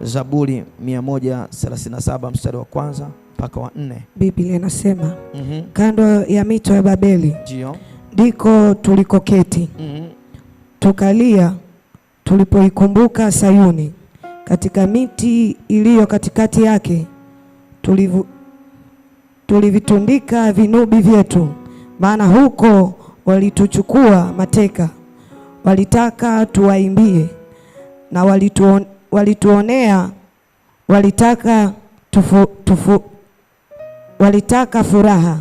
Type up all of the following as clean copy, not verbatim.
Zaburi 137 mstari wa kwanza mpaka wa 4. Biblia inasema kando ya mito ya Babeli Ndio. ndiko tulikoketi tukalia tulipoikumbuka Sayuni, katika miti iliyo katikati yake tulivitundika vinubi vyetu, maana huko walituchukua mateka, walitaka tuwaimbie na walituonea, walitaka furaha.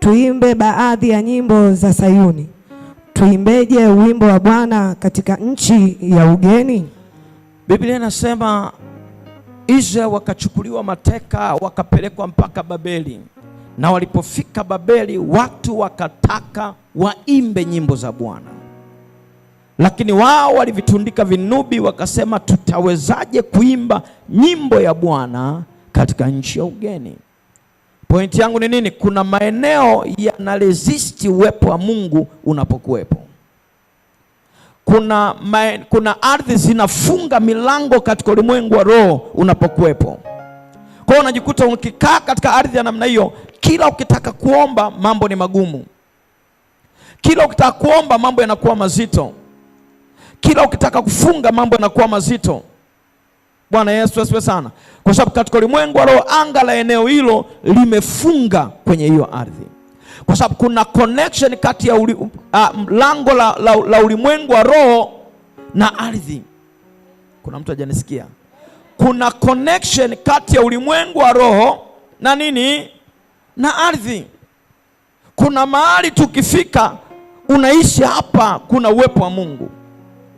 Tuimbe baadhi ya nyimbo za Sayuni, tuimbeje wimbo wa Bwana katika nchi ya ugeni. Biblia inasema Israeli wakachukuliwa mateka wakapelekwa mpaka Babeli, na walipofika Babeli watu wakataka waimbe nyimbo za Bwana, lakini wao walivitundika vinubi, wakasema tutawezaje kuimba nyimbo ya Bwana katika nchi ya ugeni? Pointi yangu ni nini? Kuna maeneo yanaresist uwepo wa Mungu unapokuwepo. Kuna ardhi zinafunga milango katika ulimwengu wa roho unapokuwepo. Kwa hiyo unajikuta ukikaa katika ardhi ya namna hiyo, kila ukitaka kuomba mambo ni magumu. Kila ukitaka kuomba mambo yanakuwa mazito. Kila ukitaka kufunga mambo yanakuwa mazito. Bwana Yesu asifiwe sana. Kwa sababu katika ulimwengu wa roho anga la eneo hilo limefunga kwenye hiyo ardhi. Kwa sababu kuna connection kati ya lango la ulimwengu wa roho na ardhi. Kuna mtu hajanisikia? Kuna connection kati ya ulimwengu wa roho na nini? Na ardhi. Kuna mahali tukifika unaishi hapa kuna uwepo wa Mungu.